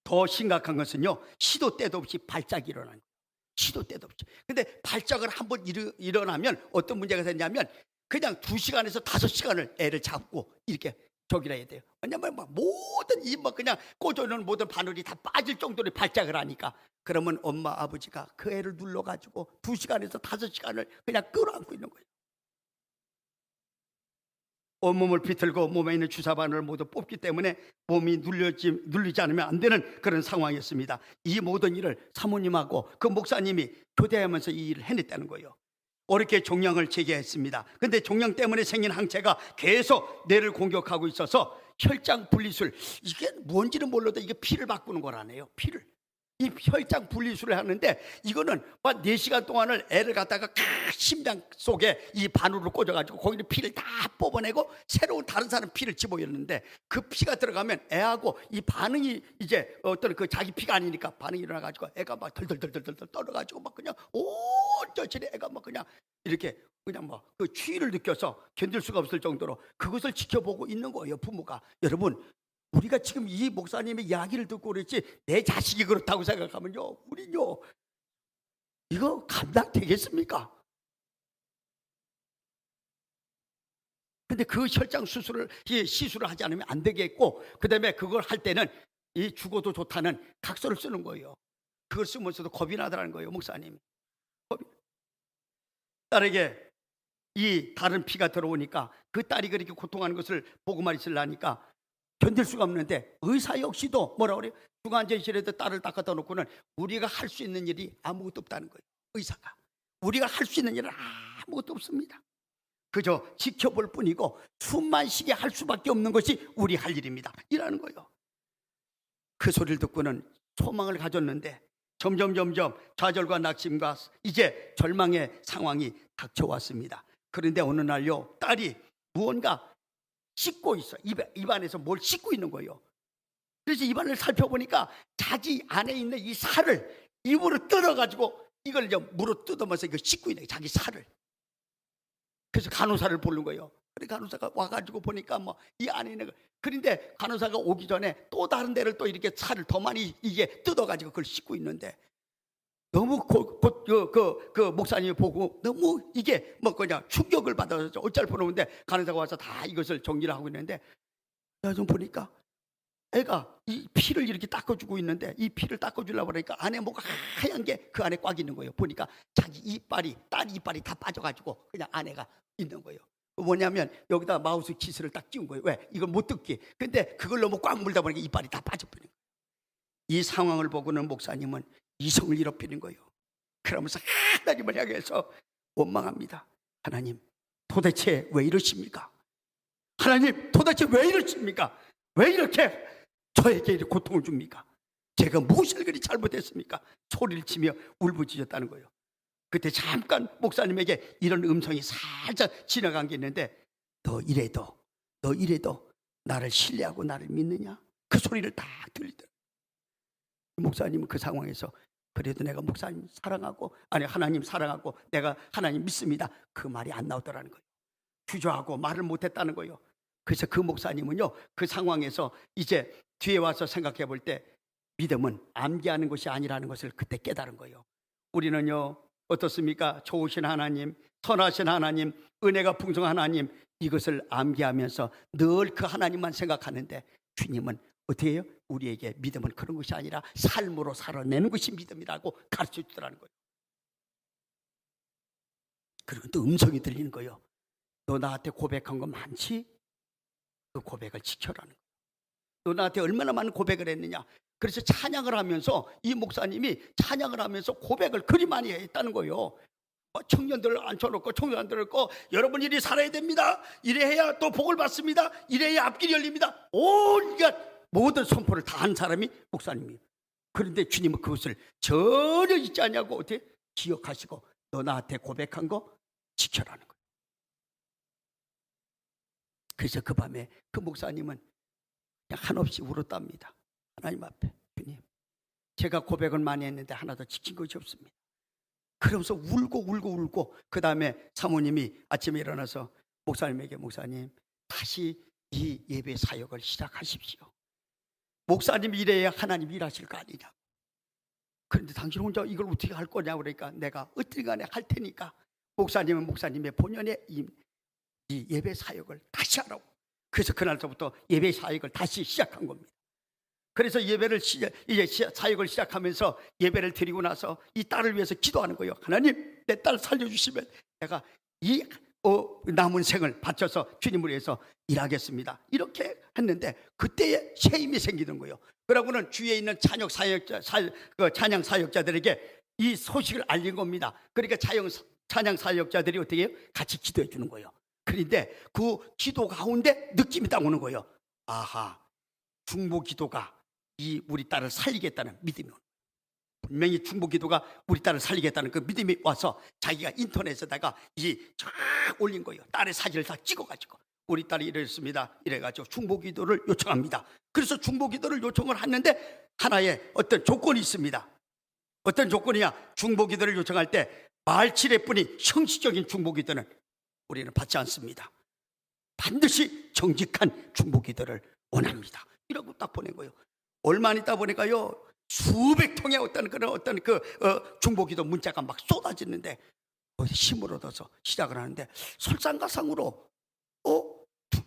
더 심각한 것은요 시도 때도 없이 발작이 일어나는 거예요. 시도 때도 없이. 근데 발작을 한번 일어나면 어떤 문제가 생기냐면 그냥 2시간에서 5시간을 애를 잡고 이렇게 저기라 해야 돼요. 왜냐면 모든 그냥 꽂아놓은 모든 바늘이 다 빠질 정도로 발작을 하니까 그러면 엄마 아버지가 그 애를 눌러가지고 2시간에서 5시간을 그냥 끌어안고 있는 거예요. 온몸을 비틀고 몸에 있는 주사 바늘을 모두 뽑기 때문에 몸이 눌리지 않으면 안 되는 그런 상황이었습니다. 이 모든 일을 사모님하고 그 목사님이 교대하면서 이 일을 해냈다는 거예요. 어렵게 종양을 제기했습니다. 근데 종양 때문에 생긴 항체가 계속 뇌를 공격하고 있어서 혈장 분리술, 이게 뭔지는 몰라도 이게 피를 바꾸는 거라네요. 피를. 이 혈장 분리술을 하는데 이거는 4시간 동안을 애를 갖다가 심장 속에 이 바늘을 꽂아가지고 거기는 피를 다 뽑아내고 새로운 다른 사람 피를 집어넣는데 그 피가 들어가면 애하고 이 반응이 이제 어떤 그 자기 피가 아니니까 반응이 일어나가지고 애가 막 덜덜덜덜덜 떨어가지고 막 그냥 온전히 애가 막 그냥 이렇게 그냥 뭐 그 추위를 느껴서 견딜 수가 없을 정도로 그것을 지켜보고 있는 거예요, 부모가. 여러분, 우리가 지금 이 목사님의 이야기를 듣고 그랬지 내 자식이 그렇다고 생각하면요, 우리요 이거 감당되겠습니까? 근데 그 혈장 시술을 하지 않으면 안 되겠고, 그 다음에 그걸 할 때는 이 죽어도 좋다는 각서를 쓰는 거예요. 그걸 쓰면서도 겁이 나더라는 거예요, 목사님. 딸에게 이 다른 피가 들어오니까 그 딸이 그렇게 고통하는 것을 보고만 있으려니까 견딜 수가 없는데, 의사 역시도 뭐라 그래요? 중환자실에도 딸을 딱 갖다 놓고는 우리가 할 수 있는 일이 아무것도 없다는 거예요. 의사가 우리가 할 수 있는 일은 아무것도 없습니다. 그저 지켜볼 뿐이고 숨만 쉬게 할 수밖에 없는 것이 우리 할 일입니다, 이라는 거예요. 그 소리를 듣고는 소망을 가졌는데 점점 좌절과 낙심과 이제 절망의 상황이 닥쳐왔습니다. 그런데 어느 날요, 딸이 무언가 씻고 있어. 입안에서 뭘 씻고 있는 거예요. 그래서 입안을 살펴보니까 자기 안에 있는 이 살을 입으로 뜯어가지고 이걸 이제 물어 뜯으면서 이거 씻고 있는 거예요, 자기 살을. 그래서 간호사를 부른 거예요. 그래 간호사가 와가지고 보니까 뭐 이 안에 있는 거. 그런데 간호사가 오기 전에 또 다른 데를 또 이렇게 살을 더 많이 이게 뜯어가지고 그걸 씻고 있는데, 너무 그 목사님이 보고 너무 이게 뭐 그냥 충격을 받아서 어쩔 뻔 없는데 간호사가 와서 다 이것을 정리를 하고 있는데, 내가 좀 보니까 애가 이 피를 이렇게 닦아주고 있는데 이 피를 닦아주려고 그러니까 안에 뭐가 하얀 게 그 안에 꽉 있는 거예요. 보니까 자기 이빨이, 딸 이빨이 다 빠져가지고 그냥 안에가 있는 거예요. 뭐냐면 여기다 마우스 키스를 딱 찍은 거예요. 왜? 이걸 못 뜯게. 근데 그걸 너무 꽉 물다 보니까 이빨이 다 빠져버린 거예요. 이 상황을 보고는 목사님은 이성을 잃어버린 거예요. 그러면서 하나님을 향해서 원망합니다. 하나님, 도대체 왜 이러십니까? 하나님, 도대체 왜 이러십니까? 왜 이렇게 저에게 고통을 줍니까? 제가 무엇을 그리 잘못했습니까? 소리를 치며 울부짖었다는 거예요. 그때 잠깐 목사님에게 이런 음성이 살짝 지나간 게 있는데, 너 이래도 나를 신뢰하고 나를 믿느냐? 그 소리를 딱 들리더라고요. 목사님은 그 상황에서 그래도 내가 목사님 사랑하고, 아니 하나님 사랑하고 내가 하나님 믿습니다, 그 말이 안 나오더라는 거예요. 주저하고 말을 못했다는 거예요. 그래서 그 목사님은요, 그 상황에서 이제 뒤에 와서 생각해 볼 때 믿음은 암기하는 것이 아니라는 것을 그때 깨달은 거예요. 우리는요, 어떻습니까? 좋으신 하나님, 선하신 하나님, 은혜가 풍성한 하나님, 이것을 암기하면서 늘 그 하나님만 생각하는데, 주님은 어떻게 해요? 우리에게 믿음은 그런 것이 아니라 삶으로 살아내는 것이 믿음이라고 가르쳐 주더라는 거예요. 그리고 또 음성이 들리는 거예요. 너 나한테 고백한 거 많지? 그 고백을 지켜라는 거예요. 너 나한테 얼마나 많은 고백을 했느냐. 그래서 찬양을 하면서 이 목사님이 찬양을 하면서 고백을 그리 많이 했다는 거예요. 청년들을 앉혀놓고 청년들을 거 여러분 이리 살아야 됩니다, 이래야 또 복을 받습니다, 이래야 앞길이 열립니다, 온갖 모든 선포를 다 한 사람이 목사님이에요. 그런데 주님은 그것을 전혀 잊지 않냐고 어떻게 기억하시고 너 나한테 고백한 거 지켜라는 거예요. 그래서 그 밤에 그 목사님은 그냥 한없이 울었답니다. 하나님 앞에, 주님, 제가 고백을 많이 했는데 하나도 지킨 것이 없습니다. 그러면서 울고 그 다음에 사모님이 아침에 일어나서 목사님에게, 목사님 다시 이 예배 사역을 시작하십시오. 목사님이 일해야 하나님이 일하실 거 아니냐. 그런데 당신 혼자 이걸 어떻게 할 거냐 그러니까, 내가 어떻게 간에 할 테니까 목사님은 목사님의 본연의 이 예배 사역을 다시 하라고. 그래서 그날부터 예배 사역을 다시 시작한 겁니다. 그래서 예배를 이제 사역을 시작하면서 예배를 드리고 나서 이 딸을 위해서 기도하는 거예요. 하나님, 내 딸 살려주시면 내가 이 남은 생을 바쳐서 주님을 위해서 일하겠습니다, 이렇게 했는데 그때에 새 힘이 생기는 거예요. 그러고는 주위에 있는 찬양 사역자들에게 이 소식을 알린 겁니다. 그러니까 찬양 사역자들이 어떻게 해요? 같이 기도해 주는 거예요. 그런데 그 기도 가운데 느낌이 딱 오는 거예요. 아하, 중보기도가 이 우리 딸을 살리겠다는 믿음이 오는 거예요. 분명히 중보기도가 우리 딸을 살리겠다는 그 믿음이 와서 자기가 인터넷에다가 쫙 올린 거예요. 딸의 사진을 다 찍어가지고 우리 딸이 이랬습니다. 이래가지고 중보기도를 요청합니다. 그래서 중보기도를 요청을 했는데 하나의 어떤 조건이 있습니다. 어떤 조건이야? 중보기도를 요청할 때 말칠해뿐인 형식적인 중보기도는 우리는 받지 않습니다. 반드시 정직한 중보기도를 원합니다. 이라고 딱 보낸 거예요. 얼마 안 있다 보니까요, 수백 통의 어떤 중보기도 문자가 막 쏟아지는데 힘을 얻어서 시작을 하는데 설상가상으로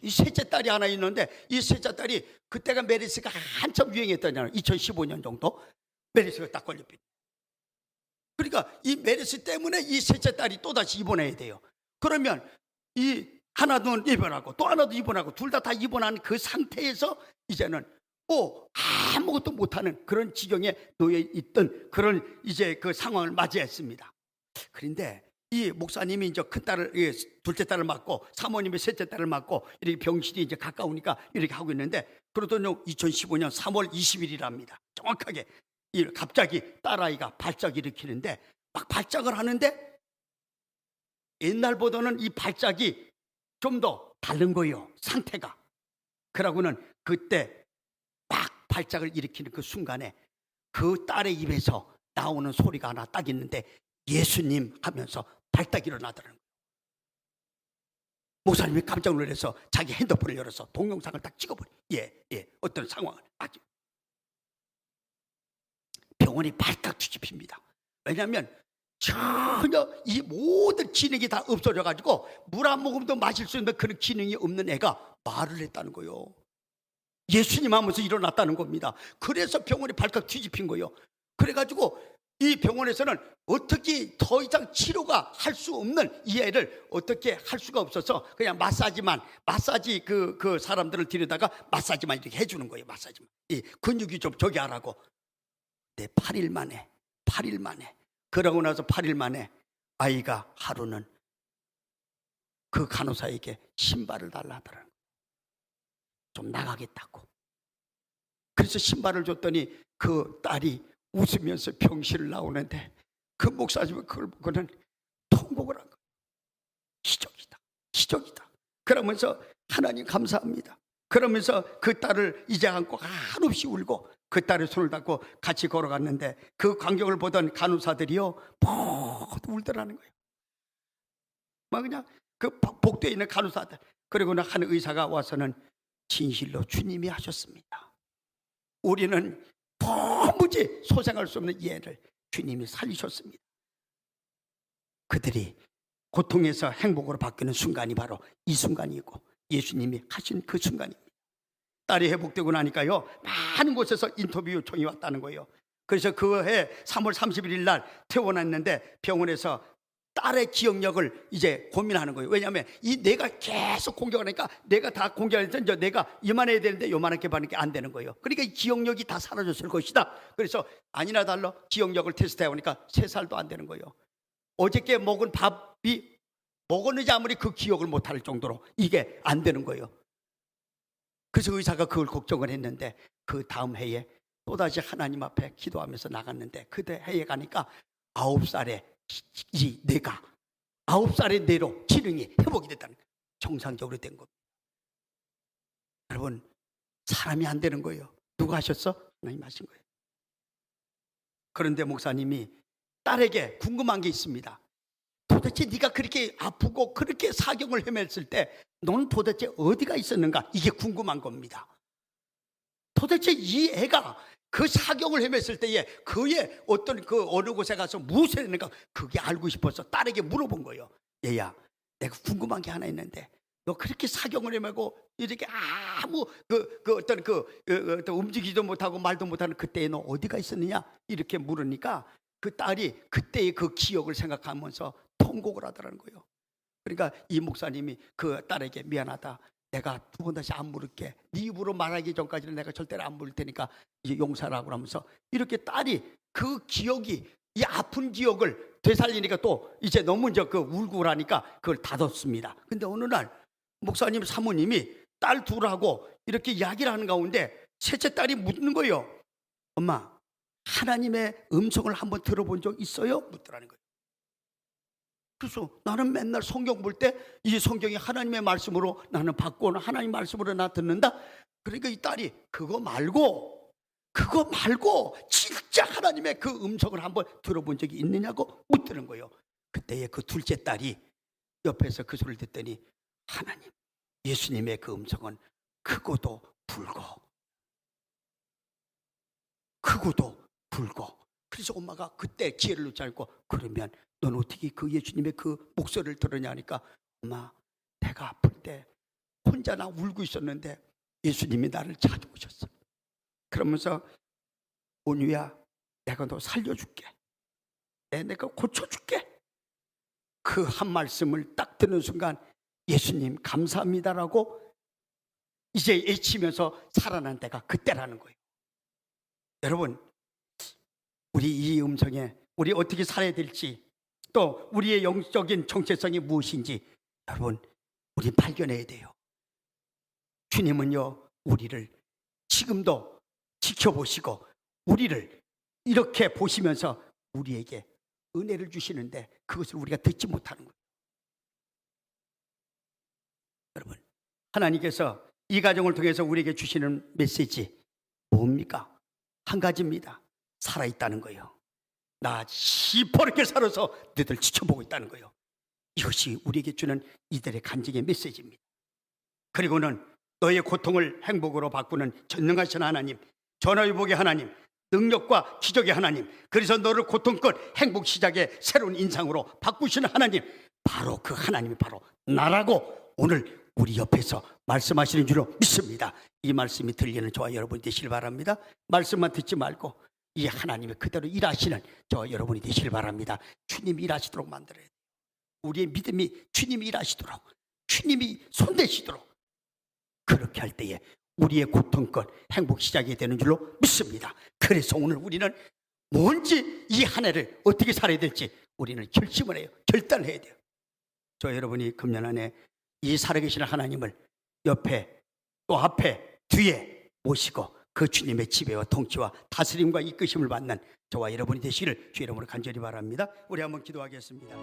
이 셋째 딸이 하나 있는데 이 셋째 딸이 그때가 메르스가 한참 유행했다잖아요. 2015년 정도 메르스가 딱 걸렸거든요. 그러니까 이 메르스 때문에 이 셋째 딸이 또다시 입원해야 돼요. 그러면 이 하나도 입원하고 또 하나도 입원하고 둘 다 입원한 그 상태에서 이제는 아무것도 못하는 그런 지경에 놓여 있던 그런 이제 그 상황을 맞이했습니다. 그런데 이 목사님이 이제 큰 딸을, 둘째 딸을 맡고 사모님의 셋째 딸을 맡고 이렇게 병실이 이제 가까우니까 이렇게 하고 있는데 그러더니 2015년 3월 20일이랍니다. 정확하게 갑자기 딸아이가 발작 일으키는데 막 발작을 하는데 옛날보다는 이 발작이 좀 더 다른 거예요, 상태가. 그러고는 그때 막 발작을 일으키는 그 순간에 그 딸의 입에서 나오는 소리가 하나 딱 있는데 예수님 하면서 발딱 일어나더라는 거예요. 목사님이 깜짝 놀라서 자기 핸드폰을 열어서 동영상을 딱 찍어버려요. 어떤 상황을 아주 병원이 발딱 뒤집힙니다. 왜냐하면 전혀 이 모든 기능이 다 없어져 가지고 물 한 모금도 마실 수 있는 그런 기능이 없는 애가 말을 했다는 거예요. 예수님 하면서 일어났다는 겁니다. 그래서 병원이 발칵 뒤집힌 거예요. 그래가지고 이 병원에서는 어떻게 더 이상 치료가 할 수 없는 이 애를 어떻게 할 수가 없어서 그냥 마사지 그 사람들을 데려다가 마사지만 이렇게 해주는 거예요. 마사지만 이 근육이 좀 저기 하라고. 네, 8일 만에 그러고 나서 8일 만에 아이가 하루는 그 간호사에게 신발을 달라 하더라고요. 좀 나가겠다고. 그래서 신발을 줬더니 그 딸이 웃으면서 병실을 나오는데 그 목사님은 그걸 보고는 통곡을 한 거예요. 기적이다. 그러면서 하나님 감사합니다. 그러면서 그 딸을 이제 안고 한없이 울고 그 딸의 손을 잡고 같이 걸어갔는데 그 광경을 보던 간호사들이요 모두 울더라는 거예요. 막 그냥 그 복도에 있는 간호사들. 그리고는 한 의사가 와서는 진실로 주님이 하셨습니다. 우리는 도무지 소생할 수 없는 이 애를 주님이 살리셨습니다. 그들이 고통에서 행복으로 바뀌는 순간이 바로 이 순간이고 예수님이 하신 그 순간입니다. 딸이 회복되고 나니까요 많은 곳에서 인터뷰 요청이 왔다는 거예요. 그래서 그 해 3월 31일 날 퇴원했는데 병원에서 딸의 기억력을 이제 고민하는 거예요. 왜냐하면 이 뇌가 계속 공격하니까 내가 다 공격할 때 내가 이만해야 되는데 요만하게 받는 안 되는 거예요. 그러니까 이 기억력이 다 사라졌을 것이다. 그래서 아니나 달라 기억력을 테스트해 보니까 3살도 안 되는 거예요. 어저께 먹은 밥이 먹었는지 아무리 그 기억을 못할 정도로 이게 안 되는 거예요. 그래서 의사가 그걸 걱정을 했는데 그 다음 해에 또다시 하나님 앞에 기도하면서 나갔는데 그때 해에 가니까 9살에 이 뇌가 9살의 뇌로 기능이 회복이 됐다는 거예요. 정상적으로 된 겁니다. 여러분, 사람이 안 되는 거예요. 누가 하셨어? 하나님 하신 거예요. 그런데 목사님이 딸에게 궁금한 게 있습니다. 도대체 네가 그렇게 아프고 그렇게 사경을 헤맸을 때 너는 도대체 어디가 있었는가? 이게 궁금한 겁니다. 도대체 이 애가 그 사경을 헤맸을 때에 그의 어떤 그 어느 곳에 가서 무엇을 했는가 그게 알고 싶어서 딸에게 물어본 거예요. 얘야, 내가 궁금한 게 하나 있는데 너 그렇게 사경을 헤매고 이렇게 아무 어떤 움직이지도 못하고 말도 못하는 그때에 너 어디가 있었느냐 이렇게 물으니까 그 딸이 그때의 그 기억을 생각하면서 통곡을 하더라는 거예요. 그러니까 이 목사님이 그 딸에게 미안하다. 내가 두 번 다시 안 물을게. 네 입으로 말하기 전까지는 내가 절대로 안 물을 테니까 이제 용서하라고 하면서 이렇게 딸이 그 기억이 이 아픈 기억을 되살리니까 또 이제 너무 이제 그 울고 그러니까 그걸 닫았습니다. 근데 어느 날 목사님 사모님이 딸 둘하고 이렇게 이야기를 하는 가운데 셋째 딸이 묻는 거예요. 엄마, 하나님의 음성을 한번 들어본 적 있어요? 묻더라는 거예요. 그래서 나는 맨날 성경 볼 때 이 성경이 하나님의 말씀으로 나는 받고 하나님 말씀으로 나 듣는다. 그러니까 이 딸이 그거 말고 진짜 하나님의 그 음성을 한번 들어본 적이 있느냐고 묻더는 거예요. 그때의 그 둘째 딸이 옆에서 그 소리를 듣더니 하나님, 예수님의 그 음성은 크고도 붉고. 그래서 엄마가 그때 지혜를 놓지 않고 그러면 넌 어떻게 그 예수님의 그 목소리를 들으냐 하니까 엄마, 내가 아플 때 혼자 나 울고 있었는데 예수님이 나를 찾아오셨어. 그러면서 온유야, 내가 너 살려줄게. 내가 고쳐줄게. 그 한 말씀을 딱 듣는 순간 예수님 감사합니다라고 이제 외치면서 살아난 때가 그때라는 거예요. 여러분, 우리 이 음성에 우리 어떻게 살아야 될지, 또 우리의 영적인 정체성이 무엇인지 여러분, 우리 발견해야 돼요. 주님은요, 우리를 지금도 지켜보시고 우리를 이렇게 보시면서 우리에게 은혜를 주시는데 그것을 우리가 듣지 못하는 거예요. 여러분, 하나님께서 이 가정을 통해서 우리에게 주시는 메시지 뭡니까? 한 가지입니다. 살아있다는 거예요. 나 시퍼렇게 살아서 너희들 지켜보고 있다는 거예요. 이것이 우리에게 주는 이들의 간증의 메시지입니다. 그리고는 너의 고통을 행복으로 바꾸는 전능하신 하나님, 전화위복의 하나님, 능력과 기적의 하나님, 그래서 너를 고통끝 행복 시작의 새로운 인상으로 바꾸시는 하나님, 바로 그 하나님이 바로 나라고 오늘 우리 옆에서 말씀하시는 줄로 믿습니다. 이 말씀이 들리는 저와 여러분이 되시길 바랍니다. 말씀만 듣지 말고 이 하나님이 그대로 일하시는 저와 여러분이 되시길 바랍니다. 주님이 일하시도록 만들어야 돼요. 우리의 믿음이 주님이 일하시도록, 주님이 손대시도록, 그렇게 할 때에 우리의 고통끝 행복 시작이 되는 줄로 믿습니다. 그래서 오늘 우리는 뭔지 이 한 해를 어떻게 살아야 될지 우리는 결심을 해요. 결단을 해야 돼요. 저 여러분이 금년 안에 이 살아계시는 하나님을 옆에 또 앞에 뒤에 모시고 그 주님의 지배와 통치와 다스림과 이끄심을 받는 저와 여러분이 되시기를 주의 이름으로 간절히 바랍니다. 우리 한번 기도하겠습니다.